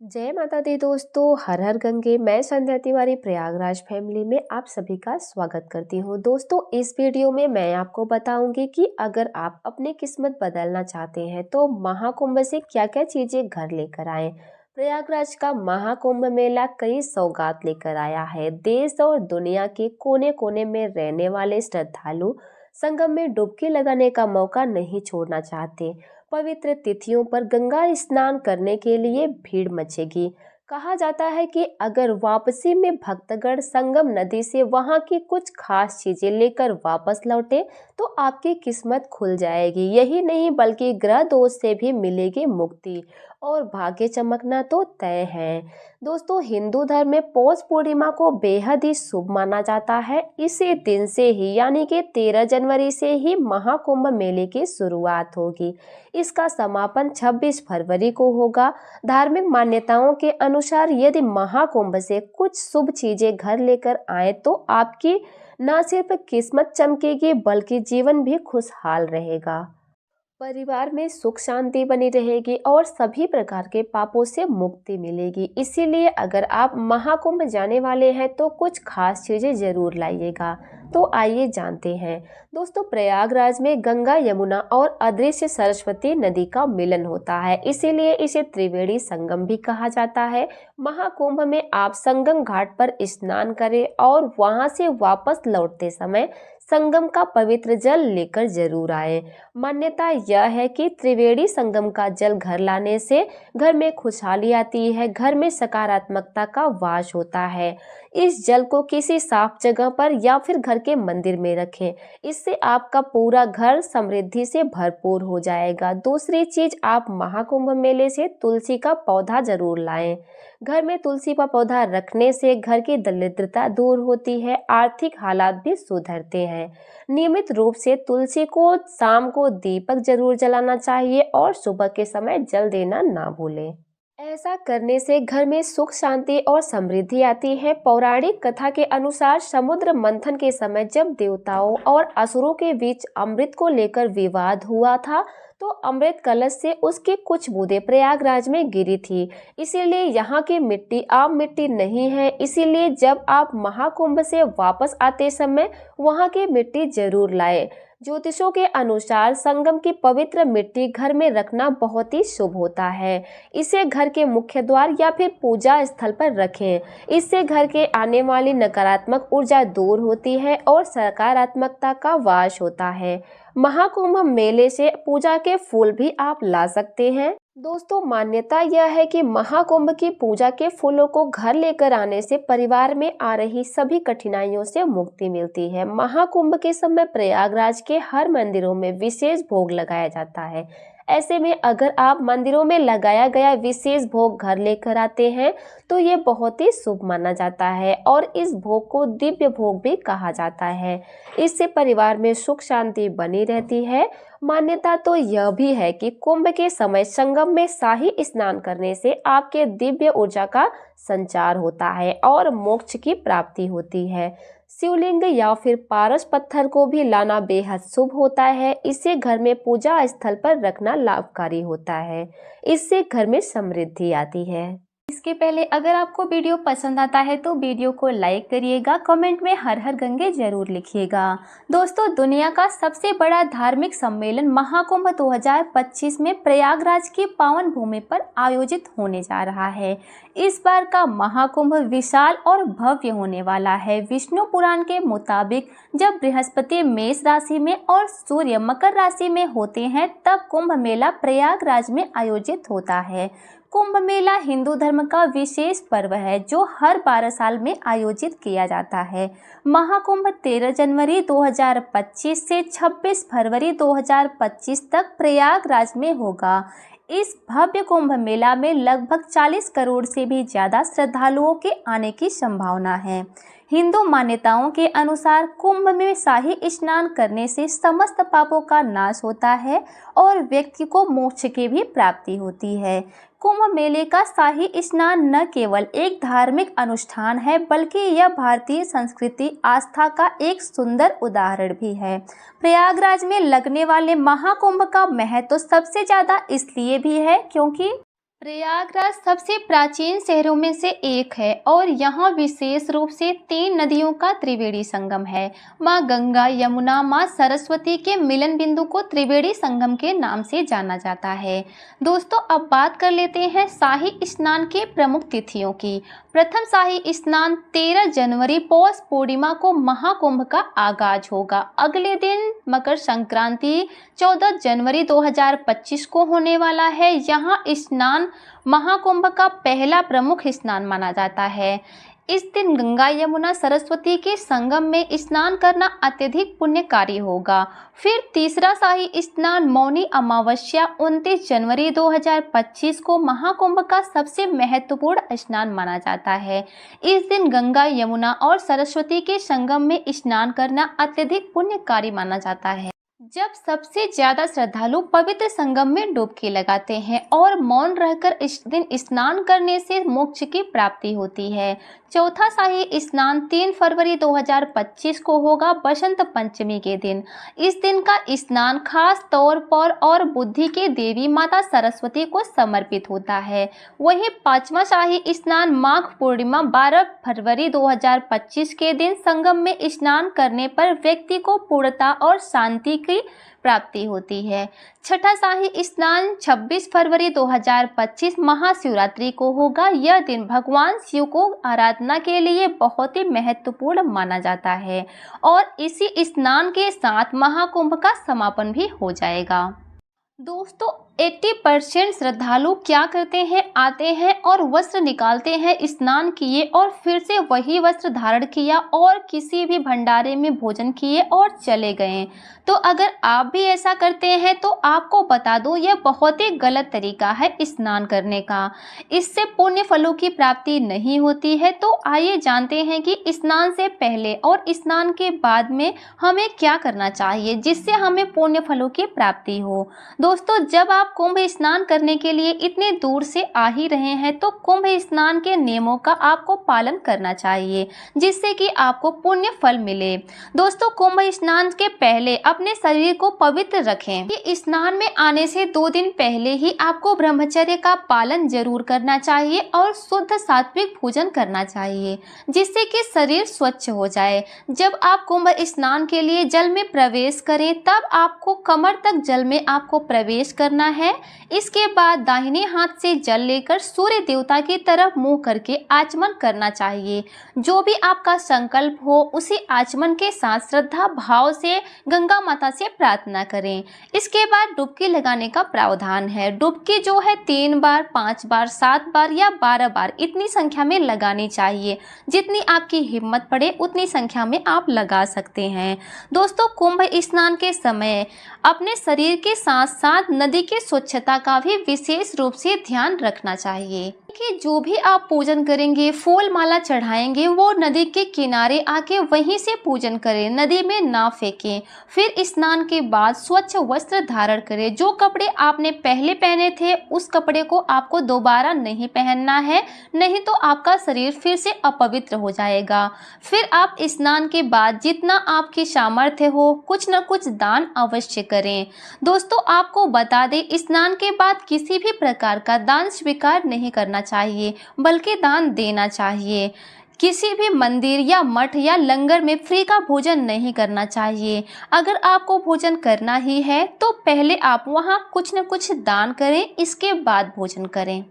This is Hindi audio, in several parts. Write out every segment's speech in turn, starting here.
जय माता दी दोस्तों, हर हर गंगे। मैं संध्या तिवारी प्रयागराज फैमिली में आप सभी का स्वागत करती हूँ। दोस्तों, इस वीडियो में मैं आपको बताऊंगी कि अगर आप अपनी किस्मत बदलना चाहते हैं तो महाकुंभ से क्या क्या चीजें घर लेकर आए। प्रयागराज का महाकुंभ मेला कई सौगात लेकर आया है। देश और दुनिया के कोने कोने में रहने वाले श्रद्धालु संगम में डुबकी लगाने का मौका नहीं छोड़ना चाहते। पवित्र तिथियों पर गंगा स्नान करने के लिए भीड़ मचेगी। कहा जाता है कि अगर वापसी में भक्तगण संगम नदी से वहां की कुछ खास चीजें लेकर वापस लौटे तो आपकी किस्मत खुल जाएगी। यही नहीं बल्कि ग्रह दोष से भी मिलेगी मुक्ति और भाग्य चमकना तो तय है। दोस्तों, हिंदू धर्म में पौष पूर्णिमा को बेहद ही शुभ माना जाता है। इसी दिन से ही यानी कि 13 जनवरी से ही महाकुंभ मेले की शुरुआत होगी। इसका समापन 26 फरवरी को होगा। धार्मिक मान्यताओं के अनुसार यदि महाकुंभ से कुछ शुभ चीजें घर लेकर आए तो आपकी न सिर्फ किस्मत चमकेगी बल्कि जीवन भी खुशहाल रहेगा। परिवार में सुख शांति बनी रहेगी और सभी प्रकार के पापों से मुक्ति मिलेगी। इसीलिए अगर आप महाकुंभ जाने वाले हैं तो कुछ खास चीजें जरूर लाइएगा। तो आइए जानते हैं। दोस्तों, प्रयागराज में गंगा, यमुना और अदृश्य सरस्वती नदी का मिलन होता है, इसीलिए इसे त्रिवेणी संगम भी कहा जाता है। महाकुंभ में आप संगम घाट पर स्नान करें और वहां से वापस लौटते समय संगम का पवित्र जल लेकर जरूर आए। मान्यता यह है कि त्रिवेणी संगम का जल घर लाने से घर में खुशहाली आती है, घर में सकारात्मकता का वास होता है। इस जल को किसी साफ जगह पर या फिर घर के मंदिर में रखें। इससे आपका पूरा घर समृद्धि से भरपूर हो जाएगा। दूसरी चीज, आप महाकुंभ मेले से तुलसी का पौधा जरूर लाएं। घर में तुलसी का पौधा रखने से घर की दरिद्रता दूर होती है, आर्थिक हालात भी सुधरते हैं। नियमित रूप से तुलसी को शाम को दीपक जरूर जलाना चाहिए और सुबह के समय जल देना ना भूलें। ऐसा करने से घर में सुख शांति और समृद्धि आती है। पौराणिक कथा के अनुसार समुद्र मंथन के समय जब देवताओं और असुरों के बीच अमृत को लेकर विवाद हुआ था तो अमृत कलश से उसकी कुछ बूंदें प्रयागराज में गिरी थी। इसीलिए यहाँ की मिट्टी आम मिट्टी नहीं है। इसीलिए जब आप महाकुंभ से वापस आते समय वहाँ की मिट्टी जरूर लाए। ज्योतिषों के अनुसार संगम की पवित्र मिट्टी घर में रखना बहुत ही शुभ होता है। इसे घर के मुख्य द्वार या फिर पूजा स्थल पर रखें। इससे घर के आने वाली नकारात्मक ऊर्जा दूर होती है और सकारात्मकता का वास होता है। महाकुंभ मेले से पूजा के फूल भी आप ला सकते हैं। दोस्तों, मान्यता यह है कि महाकुंभ की पूजा के फूलों को घर लेकर आने से परिवार में आ रही सभी कठिनाइयों से मुक्ति मिलती है। महाकुंभ के समय प्रयागराज के हर मंदिरों में विशेष भोग लगाया जाता है। ऐसे में अगर आप मंदिरों में लगाया गया विशेष भोग घर लेकर आते हैं तो ये बहुत ही शुभ माना जाता है और इस भोग को दिव्य भोग भी कहा जाता है। इससे परिवार में सुख शांति बनी रहती है। मान्यता तो यह भी है कि कुंभ के समय संगम में शाही स्नान करने से आपके दिव्य ऊर्जा का संचार होता है और मोक्ष की प्राप्ति होती है। शिवलिंग या फिर पारस पत्थर को भी लाना बेहद शुभ होता है। इसे घर में पूजा स्थल पर रखना लाभकारी होता है। इससे घर में समृद्धि आती है। इसके पहले अगर आपको वीडियो पसंद आता है तो वीडियो को लाइक करिएगा, कमेंट में हर हर गंगे जरूर लिखिएगा। दोस्तों, दुनिया का सबसे बड़ा धार्मिक सम्मेलन महाकुंभ 2025 में प्रयागराज की पावन भूमि पर आयोजित होने जा रहा है। इस बार का महाकुंभ विशाल और भव्य होने वाला है। विष्णु पुराण के मुताबिक जब बृहस्पति मेष राशि में और सूर्य मकर राशि में होते हैं तब कुंभ मेला प्रयागराज में आयोजित होता है। कुंभ मेला हिंदू धर्म का विशेष पर्व है जो हर 12 साल में आयोजित किया जाता है। महाकुंभ 13 जनवरी 2025 से 26 फरवरी 2025 तक प्रयागराज में होगा। इस भव्य कुंभ मेला में लगभग 40 करोड़ से भी ज्यादा श्रद्धालुओं के आने की संभावना है। हिंदू मान्यताओं के अनुसार कुंभ में शाही स्नान करने से समस्त पापों का नाश होता है और व्यक्ति को मोक्ष की भी प्राप्ति होती है। कुंभ मेले का शाही स्नान न केवल एक धार्मिक अनुष्ठान है बल्कि यह भारतीय संस्कृति आस्था का एक सुंदर उदाहरण भी है। प्रयागराज में लगने वाले महाकुंभ का महत्व सबसे ज्यादा इसलिए भी है क्योंकि प्रयागराज सबसे प्राचीन शहरों में से एक है और यहाँ विशेष रूप से 3 नदियों का त्रिवेणी संगम है। माँ गंगा, यमुना, माँ सरस्वती के मिलन बिंदु को त्रिवेणी संगम के नाम से जाना जाता है। दोस्तों, अब बात कर लेते हैं शाही स्नान के प्रमुख तिथियों की। प्रथम शाही स्नान 13 जनवरी पौष पूर्णिमा को महाकुंभ का आगाज होगा। अगले दिन मकर संक्रांति 14 जनवरी 2025 को होने वाला है। यहाँ स्नान महाकुंभ का पहला प्रमुख स्नान माना जाता है। इस दिन गंगा, यमुना, सरस्वती के संगम में स्नान करना अत्यधिक पुण्यकारी होगा। फिर तीसरा शाही स्नान मौनी अमावस्या 29 जनवरी 2025 को महाकुंभ का सबसे महत्वपूर्ण स्नान माना जाता है। इस दिन गंगा, यमुना और सरस्वती के संगम में स्नान करना अत्यधिक पुण्यकारी माना जाता है। जब सबसे ज्यादा श्रद्धालु पवित्र संगम में डुबकी लगाते हैं और मौन रहकर इस दिन स्नान करने से मोक्ष की प्राप्ति होती है। चौथा शाही स्नान 3 फरवरी 2025 को होगा, बसंत पंचमी के दिन। इस दिन का स्नान खास तौर पर और बुद्धि की देवी माता सरस्वती को समर्पित होता है। वहीं पांचवा शाही स्नान माघ पूर्णिमा 12 फरवरी 2025 के दिन संगम में स्नान करने पर व्यक्ति को पूर्णता और शांति की प्राप्ति होती है। छठा शाही स्नान 26 फरवरी 2025 महाशिवरात्रि को होगा। यह दिन भगवान शिव को आराधना के लिए बहुत ही महत्वपूर्ण माना जाता है और इसी स्नान के साथ महाकुंभ का समापन भी हो जाएगा। दोस्तों, 80% श्रद्धालु क्या करते हैं, आते हैं और वस्त्र निकालते हैं, स्नान किए और फिर से वही वस्त्र धारण किया और किसी भी भंडारे में भोजन किए और चले गए। तो अगर आप भी ऐसा करते हैं तो आपको बता दूं, यह बहुत ही गलत तरीका है स्नान करने का। इससे पुण्य फलों की प्राप्ति नहीं होती है। तो आइए जानते हैं कि स्नान से पहले और स्नान के बाद में हमें क्या करना चाहिए जिससे हमें पुण्य फलों की प्राप्ति हो। दोस्तों, जब आप कुंभ स्नान करने के लिए इतने दूर से आ ही रहे हैं तो कुंभ स्नान के नियमों का आपको पालन करना चाहिए जिससे कि आपको पुण्य फल मिले। दोस्तों, कुंभ स्नान के पहले अपने शरीर को पवित्र रखें। ये स्नान में आने से 2 दिन पहले ही आपको ब्रह्मचर्य का पालन जरूर करना चाहिए और शुद्ध सात्विक भोजन करना चाहिए जिससे कि शरीर स्वच्छ हो जाए। जब आप कुंभ स्नान के लिए जल में प्रवेश करें तब आपको कमर तक जल में आपको प्रवेश करना है। इसके बाद दाहिने हाथ से जल लेकर सूर्य देवता की तरफ मुंह करके आचमन करना चाहिए। जो भी आपका संकल्प हो उसी आचमन के साथ श्रद्धा भाव से गंगा माता से प्रार्थना करें। इसके बाद डुबकी लगाने का प्रावधान है। डुबकी जो है 3 बार, 5 बार, 7 बार या 12 बार इतनी संख्या में लगानी चाहिए। जितनी आपकी हिम्मत पड़े उतनी संख्या में आप लगा सकते हैं। दोस्तों, कुंभ स्नान के समय अपने शरीर के साथ साथ नदी की स्वच्छता का भी विशेष रूप से ध्यान रखना चाहिए कि जो भी आप पूजन करेंगे, फूल माला चढ़ाएंगे, वो नदी के किनारे आके वहीं से पूजन करें, नदी में ना फेंकें। फिर स्नान के बाद स्वच्छ वस्त्र धारण करें। जो कपड़े आपने पहले पहने थे उस कपड़े को आपको दोबारा नहीं पहनना है, नहीं तो आपका शरीर फिर से अपवित्र हो जाएगा। फिर आप स्नान के बाद जितना आपकी सामर्थ्य हो कुछ न कुछ दान अवश्य करें। दोस्तों, आपको बता दें, स्नान के बाद किसी भी प्रकार का दान स्वीकार नहीं करना चाहिए बल्कि दान देना चाहिए। किसी भी मंदिर या मठ या लंगर में फ्री का भोजन नहीं करना चाहिए। अगर आपको भोजन करना ही है तो पहले आप वहां कुछ न कुछ दान करें, इसके बाद भोजन करें।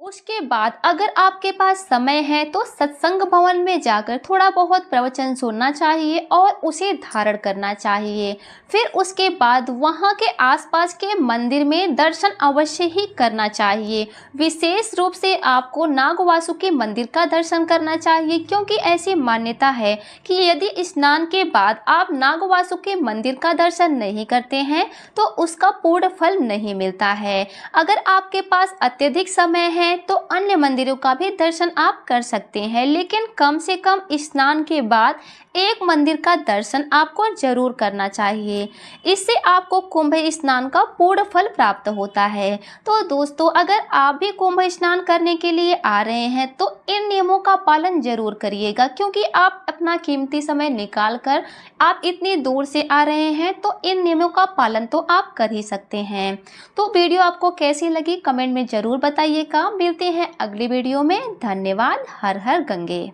उसके बाद अगर आपके पास समय है तो सत्संग भवन में जाकर थोड़ा बहुत प्रवचन सुनना चाहिए और उसे धारण करना चाहिए। फिर उसके बाद वहां के आसपास के मंदिर में दर्शन अवश्य ही करना चाहिए। विशेष रूप से आपको नागवासुकी मंदिर का दर्शन करना चाहिए क्योंकि ऐसी मान्यता है कि यदि स्नान के बाद आप नागवासुकी मंदिर का दर्शन नहीं करते हैं तो उसका पूर्ण फल नहीं मिलता है। अगर आपके पास अत्यधिक समय है हैं तो अन्य मंदिरों का भी दर्शन आप कर सकते हैं, लेकिन कम से कम स्नान के बाद एक मंदिर का दर्शन आपको जरूर करना चाहिए। इससे आपको कुंभ स्नान का पूर्ण फल प्राप्त होता है। तो दोस्तों, अगर आप भी कुंभ स्नान करने के लिए आ रहे हैं तो इन नियमों का पालन जरूर करिएगा, क्योंकि आप अपना कीमती समय निकाल कर आप इतनी दूर से आ रहे हैं तो इन नियमों का पालन तो आप कर ही सकते हैं। तो वीडियो आपको कैसी लगी कमेंट में जरूर बताइएगा। मिलते हैं अगली वीडियो में। धन्यवाद। हर हर गंगे।